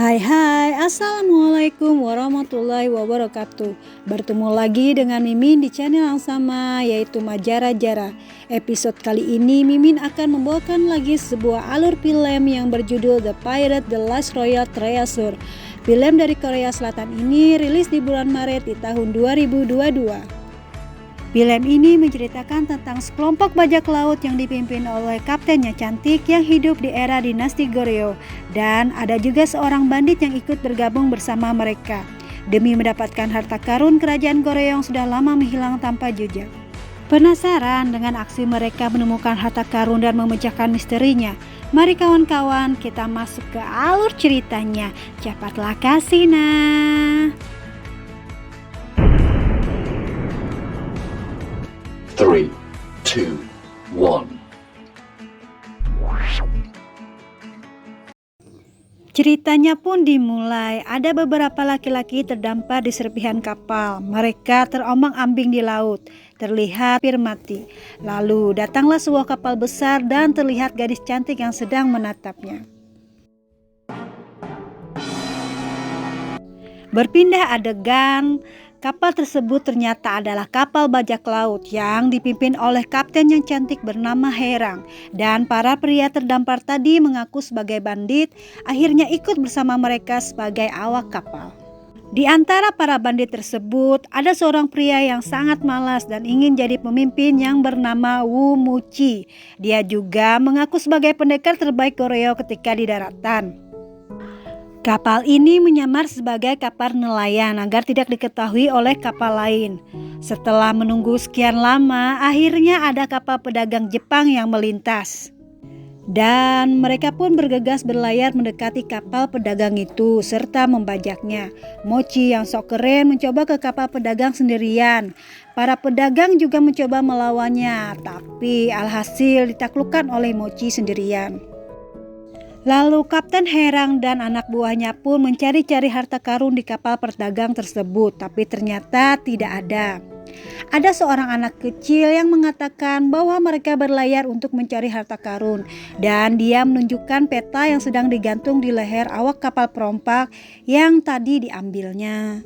Hai, Assalamualaikum warahmatullahi wabarakatuh. Bertemu lagi dengan Mimin di channel yang sama, yaitu Majara Jara. Episode kali ini Mimin akan membawakan lagi sebuah alur film yang berjudul The Pirate The Last Royal Treasure. Film dari Korea Selatan ini rilis di bulan Maret di tahun 2022. Film ini menceritakan tentang sekelompok bajak laut yang dipimpin oleh kaptennya cantik yang hidup di era dinasti Goryeo, dan ada juga seorang bandit yang ikut bergabung bersama mereka demi mendapatkan harta karun kerajaan Goryeo yang sudah lama menghilang tanpa jejak. Penasaran dengan aksi mereka menemukan harta karun dan memecahkan misterinya? Mari kawan-kawan, kita masuk ke alur ceritanya. Cepatlah kasih nah. 3, 2, 1. Ceritanya pun dimulai. Ada beberapa laki-laki terdampar di serpihan kapal. Mereka terombang-ambing di laut, terlihat hampir mati. Lalu datanglah sebuah kapal besar dan terlihat gadis cantik yang sedang menatapnya. Berpindah adegan, kapal tersebut ternyata adalah kapal bajak laut yang dipimpin oleh kapten yang cantik bernama Herang. Dan para pria terdampar tadi mengaku sebagai bandit, akhirnya ikut bersama mereka sebagai awak kapal. Di antara para bandit tersebut, ada seorang pria yang sangat malas dan ingin jadi pemimpin yang bernama Wu Muchi. Dia juga mengaku sebagai pendekar terbaik Goryeo ketika di daratan. Kapal ini menyamar sebagai kapal nelayan agar tidak diketahui oleh kapal lain. Setelah menunggu sekian lama, akhirnya ada kapal pedagang Jepang yang melintas. Dan mereka pun bergegas berlayar mendekati kapal pedagang itu serta membajaknya. Mochi yang sok keren mencoba ke kapal pedagang sendirian. Para pedagang juga mencoba melawannya, tapi alhasil ditaklukkan oleh Mochi sendirian. Lalu Kapten Herang dan anak buahnya pun mencari-cari harta karun di kapal pedagang tersebut, tapi ternyata tidak ada. Ada seorang anak kecil yang mengatakan bahwa mereka berlayar untuk mencari harta karun, dan dia menunjukkan peta yang sedang digantung di leher awak kapal perompak yang tadi diambilnya.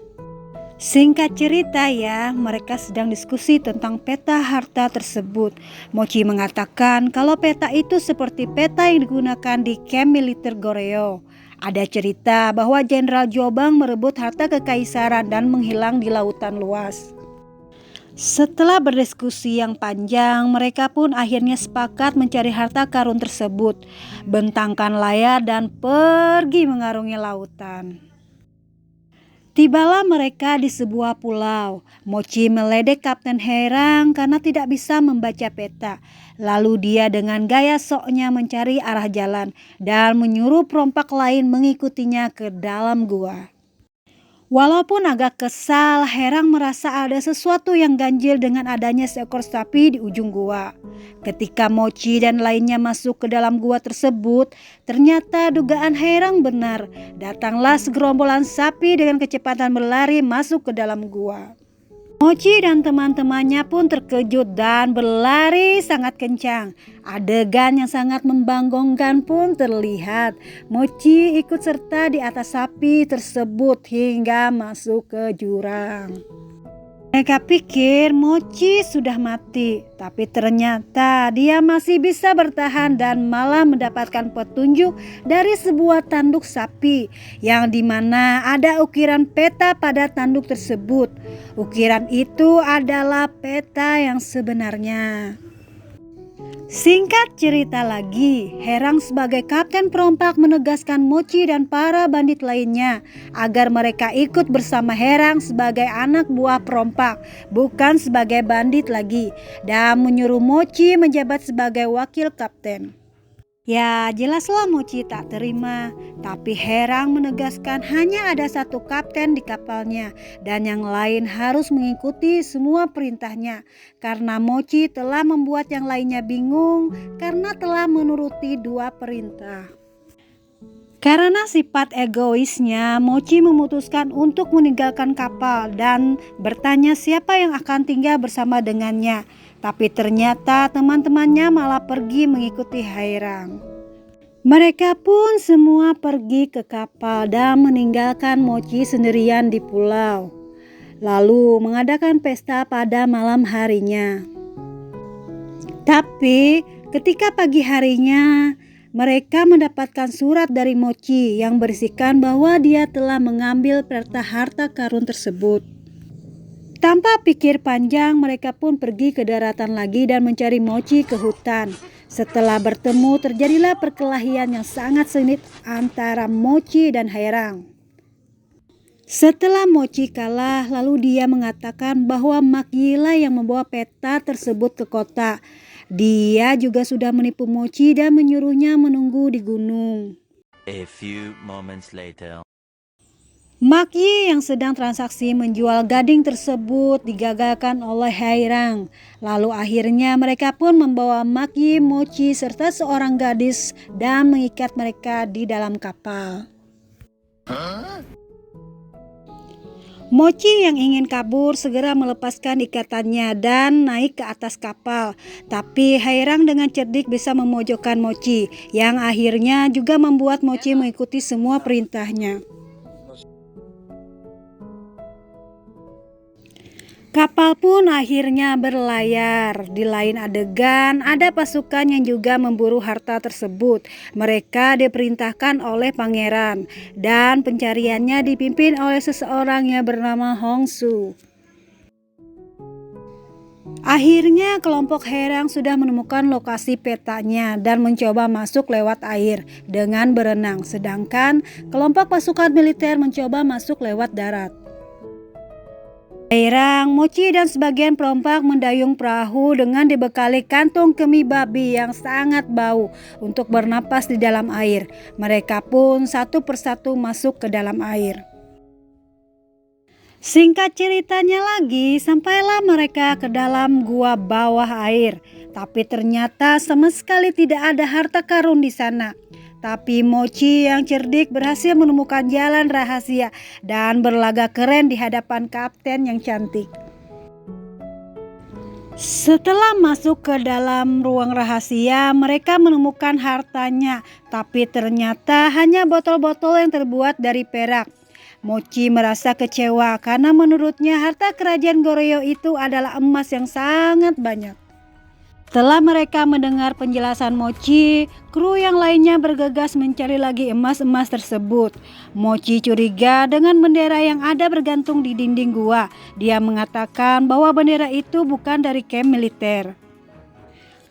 Singkat cerita ya, mereka sedang diskusi tentang peta harta tersebut. Mochi mengatakan kalau peta itu seperti peta yang digunakan di kamp militer Goryeo. Ada cerita bahwa Jenderal Jobang merebut harta kekaisaran dan menghilang di lautan luas. Setelah berdiskusi yang panjang, mereka pun akhirnya sepakat mencari harta karun tersebut, bentangkan layar dan pergi mengarungi lautan. Tibalah mereka di sebuah pulau. Mochi meledek Kapten Herang karena tidak bisa membaca peta. Lalu dia dengan gaya soknya mencari arah jalan dan menyuruh perompak lain mengikutinya ke dalam gua. Walaupun agak kesal, Herang merasa ada sesuatu yang ganjil dengan adanya seekor sapi di ujung gua. Ketika Mochi dan lainnya masuk ke dalam gua tersebut, ternyata dugaan Herang benar. Datanglah segerombolan sapi dengan kecepatan berlari masuk ke dalam gua. Mochi dan teman-temannya pun terkejut dan berlari sangat kencang. Adegan yang sangat membanggongkan pun terlihat. Mochi ikut serta di atas sapi tersebut hingga masuk ke jurang. Mereka pikir Mochi sudah mati, tapi ternyata dia masih bisa bertahan dan malah mendapatkan petunjuk dari sebuah tanduk sapi yang dimana ada ukiran peta pada tanduk tersebut. Ukiran itu adalah peta yang sebenarnya. Singkat cerita lagi, Herang sebagai kapten perompak menegaskan Mochi dan para bandit lainnya agar mereka ikut bersama Herang sebagai anak buah perompak, bukan sebagai bandit lagi, dan menyuruh Mochi menjabat sebagai wakil kapten. Ya, jelaslah Mochi tak terima, tapi Herang menegaskan hanya ada satu kapten di kapalnya dan yang lain harus mengikuti semua perintahnya karena Mochi telah membuat yang lainnya bingung karena telah menuruti dua perintah. Karena sifat egoisnya, Mochi memutuskan untuk meninggalkan kapal dan bertanya siapa yang akan tinggal bersama dengannya. Tapi ternyata teman-temannya malah pergi mengikuti Herang. Mereka pun semua pergi ke kapal dan meninggalkan Mochi sendirian di pulau. Lalu mengadakan pesta pada malam harinya. Tapi ketika pagi harinya, mereka mendapatkan surat dari Mochi yang berisikan bahwa dia telah mengambil peta harta karun tersebut. Tanpa pikir panjang, mereka pun pergi ke daratan lagi dan mencari Mochi ke hutan. Setelah bertemu, terjadilah perkelahian yang sangat sengit antara Mochi dan Haerang. Setelah Mochi kalah, lalu dia mengatakan bahwa Makyi lah yang membawa peta tersebut ke kota. Dia juga sudah menipu Mochi dan menyuruhnya menunggu di gunung. A few moments later. Makyi yang sedang transaksi menjual gading tersebut digagalkan oleh Haerang. Lalu akhirnya mereka pun membawa Makyi, Mochi serta seorang gadis dan mengikat mereka di dalam kapal. Mochi yang ingin kabur segera melepaskan ikatannya dan naik ke atas kapal. Tapi Haerang dengan cerdik bisa memojokkan Mochi, yang akhirnya juga membuat Mochi mengikuti semua perintahnya. Kapal pun akhirnya berlayar. Di lain adegan, ada pasukan yang juga memburu harta tersebut. Mereka diperintahkan oleh pangeran dan pencariannya dipimpin oleh seseorang yang bernama Hongsu. Akhirnya kelompok Haerang sudah menemukan lokasi petanya dan mencoba masuk lewat air dengan berenang, sedangkan kelompok pasukan militer mencoba masuk lewat darat. Haerang, Mochi dan sebagian perompak mendayung perahu dengan dibekali kantung kemih babi yang sangat bau untuk bernapas di dalam air. Mereka pun satu persatu masuk ke dalam air. Singkat ceritanya lagi, sampailah mereka ke dalam gua bawah air. Tapi ternyata sama sekali tidak ada harta karun di sana. Tapi Mochi yang cerdik berhasil menemukan jalan rahasia dan berlagak keren di hadapan kapten yang cantik. Setelah masuk ke dalam ruang rahasia, mereka menemukan hartanya, tapi ternyata hanya botol-botol yang terbuat dari perak. Mochi merasa kecewa karena menurutnya harta kerajaan Goryeo itu adalah emas yang sangat banyak. Setelah mereka mendengar penjelasan Mochi, kru yang lainnya bergegas mencari lagi emas-emas tersebut. Mochi curiga dengan bendera yang ada bergantung di dinding gua. Dia mengatakan bahwa bendera itu bukan dari kamp militer.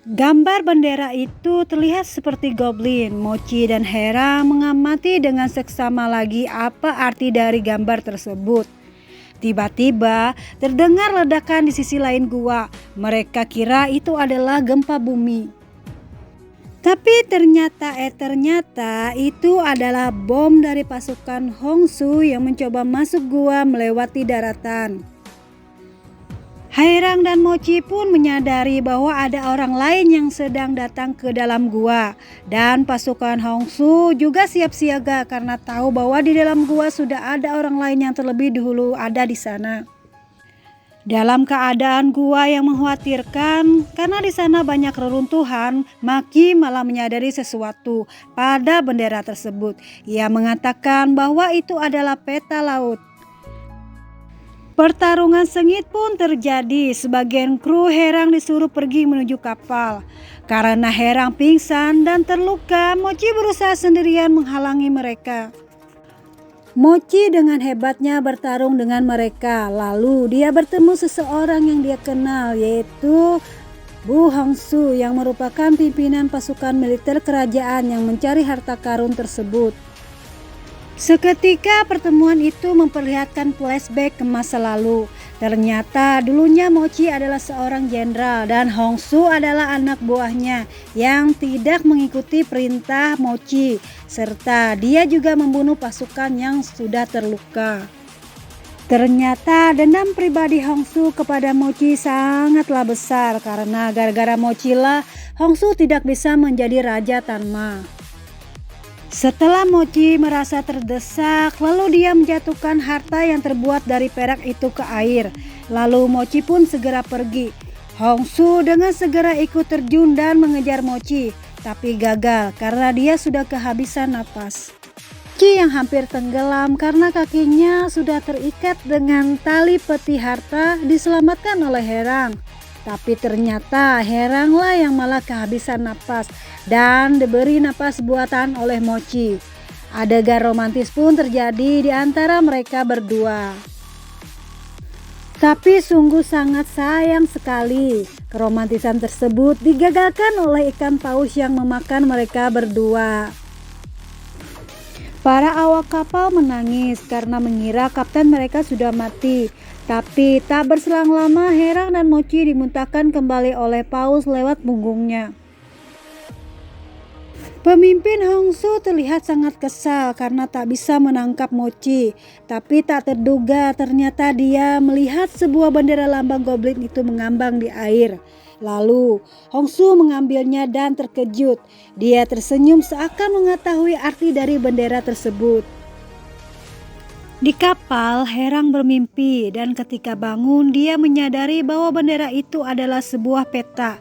Gambar bendera itu terlihat seperti goblin. Mochi dan Haerang mengamati dengan seksama lagi apa arti dari gambar tersebut. Tiba-tiba terdengar ledakan di sisi lain gua. Mereka kira itu adalah gempa bumi. Tapi ternyata itu adalah bom dari pasukan Hongsu yang mencoba masuk gua melewati daratan. Haerang dan Mochi pun menyadari bahwa ada orang lain yang sedang datang ke dalam gua. Dan pasukan Hongsu juga siap siaga karena tahu bahwa di dalam gua sudah ada orang lain yang terlebih dahulu ada di sana. Dalam keadaan gua yang mengkhawatirkan karena di sana banyak reruntuhan, Makyi malah menyadari sesuatu pada bendera tersebut. Ia mengatakan bahwa itu adalah peta laut. Pertarungan sengit pun terjadi. Sebagian kru Haerang disuruh pergi menuju kapal. Karena Haerang pingsan dan terluka, Mochi berusaha sendirian menghalangi mereka. Mochi dengan hebatnya bertarung dengan mereka. Lalu dia bertemu seseorang yang dia kenal, yaitu Bu Hongsu yang merupakan pimpinan pasukan militer kerajaan yang mencari harta karun tersebut. Seketika pertemuan itu memperlihatkan flashback ke masa lalu. Ternyata dulunya Mochi adalah seorang jenderal dan Hongsu adalah anak buahnya yang tidak mengikuti perintah Mochi, serta dia juga membunuh pasukan yang sudah terluka. Ternyata dendam pribadi Hongsu kepada Mochi sangatlah besar karena gara-gara Mochi lah Hongsu tidak bisa menjadi Raja Tanma. Setelah Mochi merasa terdesak, lalu dia menjatuhkan harta yang terbuat dari perak itu ke air. Lalu Mochi pun segera pergi. Hongsu dengan segera ikut terjun dan mengejar Mochi. tapi gagal karena dia sudah kehabisan napas. Mochi yang hampir tenggelam karena kakinya sudah terikat dengan tali peti harta diselamatkan oleh Herang. Tapi ternyata Heranglah yang malah kehabisan napas dan diberi napas buatan oleh Mochi. Adegan romantis pun terjadi di antara mereka berdua. Tapi sungguh sangat sayang sekali, keromantisan tersebut digagalkan oleh ikan paus yang memakan mereka berdua. Para awak kapal menangis karena mengira kapten mereka sudah mati. Tapi tak berselang lama Herang dan Mochi dimuntahkan kembali oleh paus lewat punggungnya. Pemimpin Hongsu terlihat sangat kesal karena tak bisa menangkap Mochi. Tapi tak terduga ternyata dia melihat sebuah bendera lambang goblin itu mengambang di air. Lalu Hongsu mengambilnya dan terkejut. Dia tersenyum seakan mengetahui arti dari bendera tersebut. Di kapal, Herang bermimpi dan ketika bangun dia menyadari bahwa bendera itu adalah sebuah peta.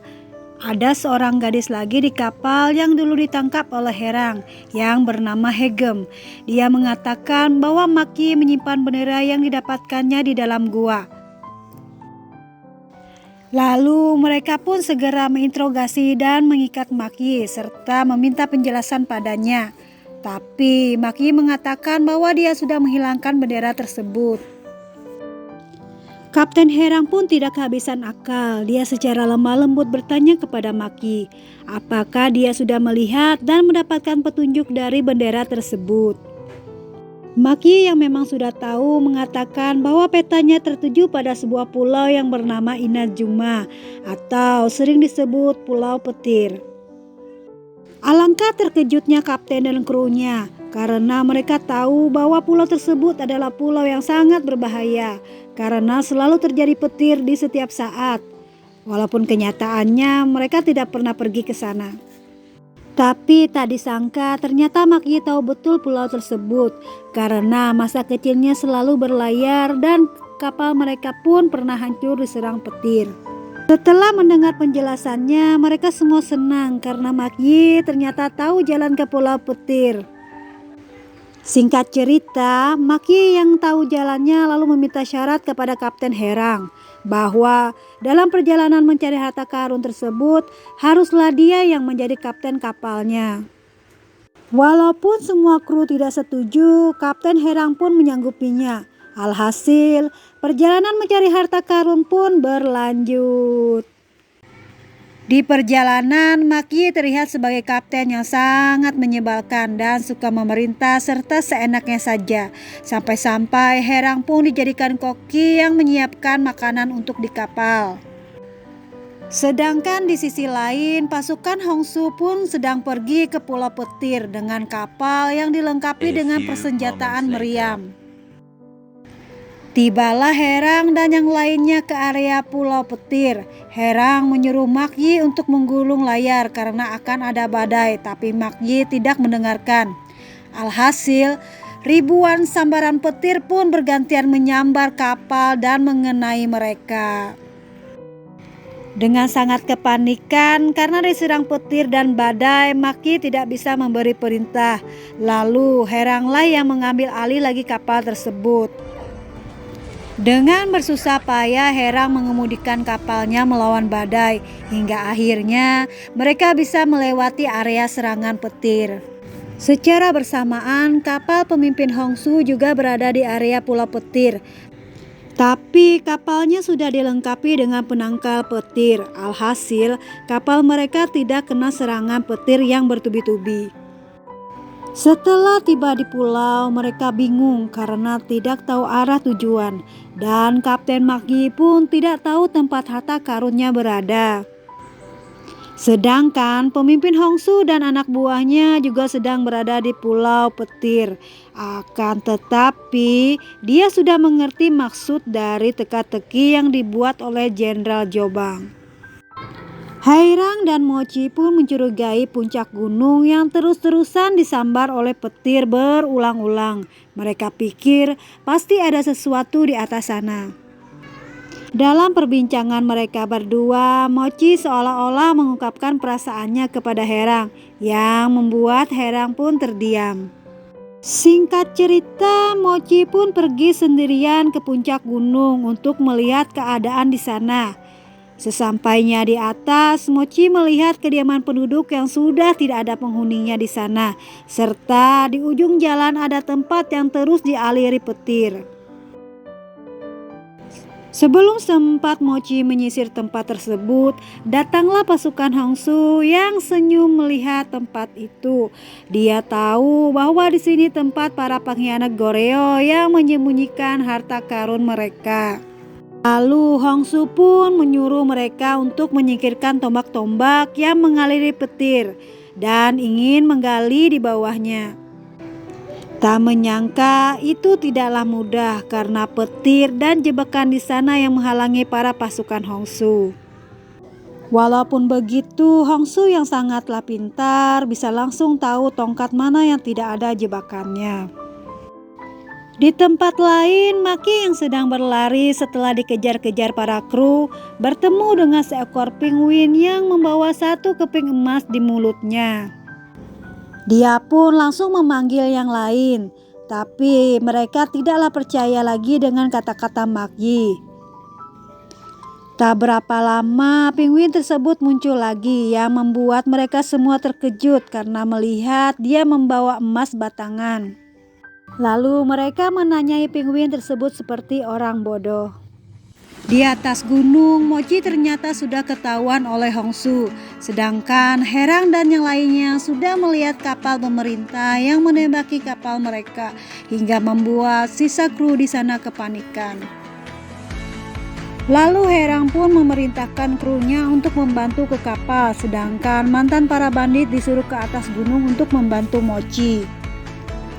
Ada seorang gadis lagi di kapal yang dulu ditangkap oleh Herang yang bernama Hegem. Dia mengatakan bahwa Maki menyimpan bendera yang didapatkannya di dalam gua. Lalu mereka pun segera menginterogasi dan mengikat Maki serta meminta penjelasan padanya. Tapi Maki mengatakan bahwa dia sudah menghilangkan bendera tersebut. Kapten Herang pun tidak kehabisan akal. Dia secara lemah lembut bertanya kepada Maki, apakah dia sudah melihat dan mendapatkan petunjuk dari bendera tersebut. Maki yang memang sudah tahu mengatakan bahwa petanya tertuju pada sebuah pulau yang bernama Inazuma atau sering disebut Pulau Petir. Alangkah terkejutnya kapten dan krunya karena mereka tahu bahwa pulau tersebut adalah pulau yang sangat berbahaya karena selalu terjadi petir di setiap saat. Walaupun kenyataannya mereka tidak pernah pergi ke sana. Tapi tak disangka ternyata Maki tahu betul pulau tersebut karena masa kecilnya selalu berlayar dan kapal mereka pun pernah hancur diserang petir. Setelah mendengar penjelasannya, mereka semua senang karena Maki ternyata tahu jalan ke Pulau Petir. Singkat cerita, Maki yang tahu jalannya lalu meminta syarat kepada Kapten Herang bahwa dalam perjalanan mencari harta karun tersebut haruslah dia yang menjadi kapten kapalnya. Walaupun semua kru tidak setuju, Kapten Herang pun menyanggupinya. Alhasil, perjalanan mencari harta karun pun berlanjut. Di perjalanan, Maki terlihat sebagai kapten yang sangat menyebalkan dan suka memerintah serta seenaknya saja. Sampai-sampai Herang pun dijadikan koki yang menyiapkan makanan untuk di kapal. Sedangkan di sisi lain, pasukan Hongsu pun sedang pergi ke Pulau Petir dengan kapal yang dilengkapi dengan persenjataan meriam. Tibalah Herang dan yang lainnya ke area Pulau Petir. Herang menyuruh Maki untuk menggulung layar karena akan ada badai, tapi Maki tidak mendengarkan. Alhasil, ribuan sambaran petir pun bergantian menyambar kapal dan mengenai mereka. Dengan sangat kepanikan karena diserang petir dan badai, Maki tidak bisa memberi perintah. Lalu Heranglah yang mengambil alih lagi kapal tersebut. Dengan bersusah payah Herang mengemudikan kapalnya melawan badai hingga akhirnya mereka bisa melewati area serangan petir. Secara bersamaan kapal pemimpin Hongsu juga berada di area Pulau Petir. Tapi kapalnya sudah dilengkapi dengan penangkal petir. Alhasil kapal mereka tidak kena serangan petir yang bertubi-tubi. Setelah tiba di pulau, mereka bingung karena tidak tahu arah tujuan dan Kapten Maki pun tidak tahu tempat harta karunnya berada. Sedangkan pemimpin Hongsu dan anak buahnya juga sedang berada di Pulau Petir. Akan tetapi, dia sudah mengerti maksud dari teka-teki yang dibuat oleh Jenderal Jobang. Herang dan Mochi pun mencurigai puncak gunung yang terus-terusan disambar oleh petir berulang-ulang. Mereka pikir pasti ada sesuatu di atas sana. Dalam perbincangan mereka berdua, Mochi seolah-olah mengungkapkan perasaannya kepada Herang, yang membuat Herang pun terdiam. Singkat cerita, Mochi pun pergi sendirian ke puncak gunung untuk melihat keadaan di sana. Sesampainya di atas, Mochi melihat kediaman penduduk yang sudah tidak ada penghuninya di sana, serta di ujung jalan ada tempat yang terus dialiri petir. Sebelum sempat Mochi menyisir tempat tersebut, datanglah pasukan Hongsu yang senyum melihat tempat itu. Dia tahu bahwa di sini tempat para pengkhianat Goryeo yang menyembunyikan harta karun mereka. Lalu Hongsu pun menyuruh mereka untuk menyingkirkan tombak-tombak yang mengaliri petir dan ingin menggali di bawahnya. Tak menyangka itu tidaklah mudah karena petir dan jebakan di sana yang menghalangi para pasukan Hongsu. Walaupun begitu, Hongsu yang sangatlah pintar bisa langsung tahu tongkat mana yang tidak ada jebakannya. Di tempat lain, Maki yang sedang berlari setelah dikejar-kejar para kru bertemu dengan seekor penguin yang membawa satu keping emas di mulutnya. Dia pun langsung memanggil yang lain, tapi mereka tidaklah percaya lagi dengan kata-kata Maki. Tak berapa lama, penguin tersebut muncul lagi yang membuat mereka semua terkejut karena melihat dia membawa emas batangan. Lalu mereka menanyai penguin tersebut seperti orang bodoh. Di atas gunung, Mochi ternyata sudah ketahuan oleh Hongsu, sedangkan Herang dan yang lainnya sudah melihat kapal pemerintah yang menembaki kapal mereka hingga membuat sisa kru di sana kepanikan. Lalu Herang pun memerintahkan krunya untuk membantu ke kapal, sedangkan mantan para bandit disuruh ke atas gunung untuk membantu Mochi.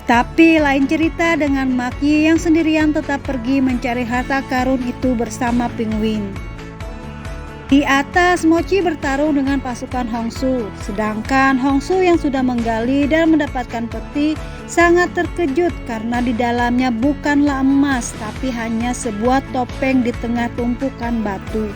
Tapi lain cerita dengan Maki yang sendirian tetap pergi mencari harta karun itu bersama penguin. Di atas, Mochi bertarung dengan pasukan Hongsu, sedangkan Hongsu yang sudah menggali dan mendapatkan peti sangat terkejut karena di dalamnya bukanlah emas tapi hanya sebuah topeng di tengah tumpukan batu.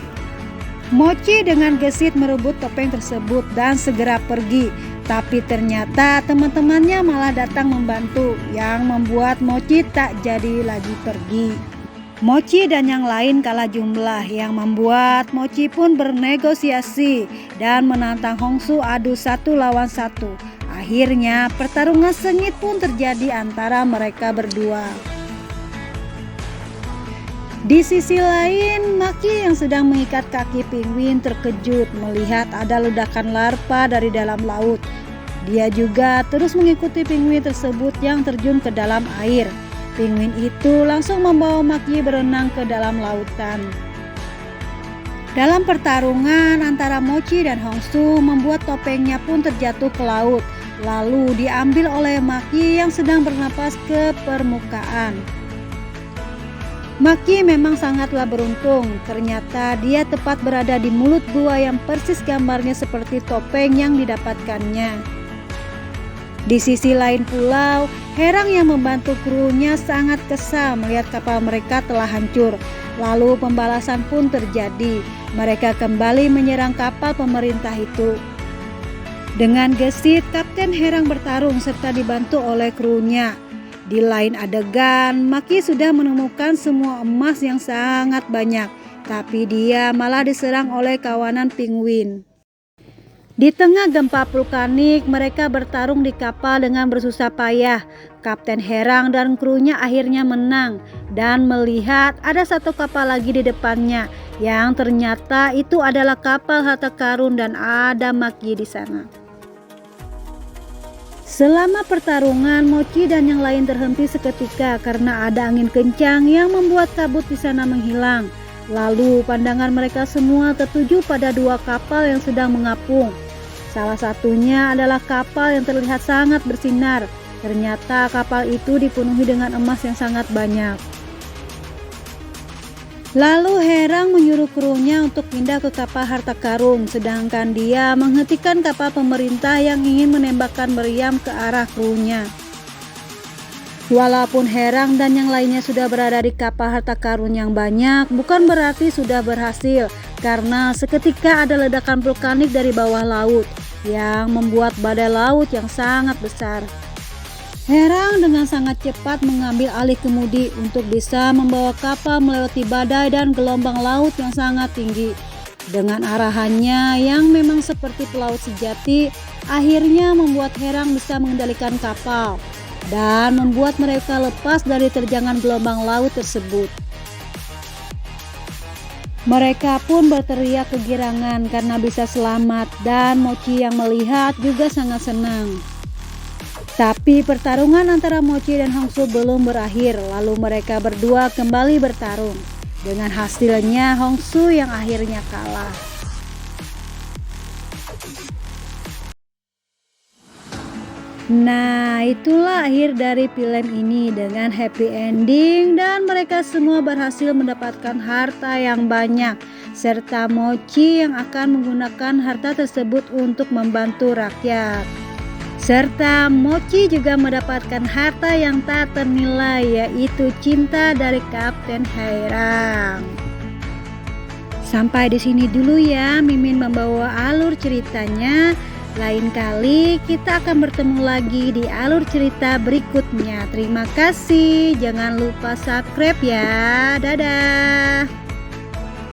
Mochi dengan gesit merebut topeng tersebut dan segera pergi, tapi ternyata teman-temannya malah datang membantu yang membuat Mochi tak jadi lagi pergi. Mochi dan yang lain kalah jumlah yang membuat Mochi pun bernegosiasi dan menantang Hongsu adu 1 lawan 1. Akhirnya pertarungan sengit pun terjadi antara mereka berdua. Di sisi lain, Maki yang sedang mengikat kaki penguin terkejut melihat ada ledakan larva dari dalam laut. Dia juga terus mengikuti penguin tersebut yang terjun ke dalam air. Penguin itu langsung membawa Maki berenang ke dalam lautan. Dalam pertarungan antara Mochi dan Hongsu membuat topengnya pun terjatuh ke laut, lalu diambil oleh Maki yang sedang bernapas ke permukaan. Maki memang sangatlah beruntung, ternyata dia tepat berada di mulut gua yang persis gambarnya seperti topeng yang didapatkannya. Di sisi lain pulau, Herang yang membantu krunya sangat kesal melihat kapal mereka telah hancur. Lalu pembalasan pun terjadi, mereka kembali menyerang kapal pemerintah itu. Dengan gesit, Kapten Herang bertarung serta dibantu oleh krunya. Di lain adegan, Maki sudah menemukan semua emas yang sangat banyak, tapi dia malah diserang oleh kawanan penguin. Di tengah gempa vulkanik, mereka bertarung di kapal dengan bersusah payah. Kapten Herang dan krunya akhirnya menang dan melihat ada satu kapal lagi di depannya, yang ternyata itu adalah kapal harta karun dan ada Maki di sana. Selama pertarungan, Mochi dan yang lain terhenti seketika karena ada angin kencang yang membuat kabut di sana menghilang. Lalu pandangan mereka semua tertuju pada dua kapal yang sedang mengapung. Salah satunya adalah kapal yang terlihat sangat bersinar. Ternyata kapal itu dipenuhi dengan emas yang sangat banyak. Lalu Herang menyuruh krunya untuk pindah ke kapal harta karun, sedangkan dia menghentikan kapal pemerintah yang ingin menembakkan meriam ke arah krunya. Walaupun Herang dan yang lainnya sudah berada di kapal harta karun yang banyak, bukan berarti sudah berhasil, karena seketika ada ledakan vulkanik dari bawah laut yang membuat badai laut yang sangat besar. Herang dengan sangat cepat mengambil alih kemudi untuk bisa membawa kapal melewati badai dan gelombang laut yang sangat tinggi. Dengan arahannya yang memang seperti pelaut sejati, akhirnya membuat Herang bisa mengendalikan kapal dan membuat mereka lepas dari terjangan gelombang laut tersebut. Mereka pun berteriak kegirangan karena bisa selamat, dan Mochi yang melihat juga sangat senang. Tapi pertarungan antara Mochi dan Hongsu belum berakhir, lalu mereka berdua kembali bertarung. Dengan hasilnya Hongsu yang akhirnya kalah. Nah, itulah akhir dari film ini dengan happy ending dan mereka semua berhasil mendapatkan harta yang banyak, serta Mochi yang akan menggunakan harta tersebut untuk membantu rakyat. Serta Mochi juga mendapatkan harta yang tak ternilai, yaitu cinta dari Kapten Herang. Sampai di sini dulu ya Mimin membawa alur ceritanya. Lain kali kita akan bertemu lagi di alur cerita berikutnya. Terima kasih. Jangan lupa subscribe ya. Dadah.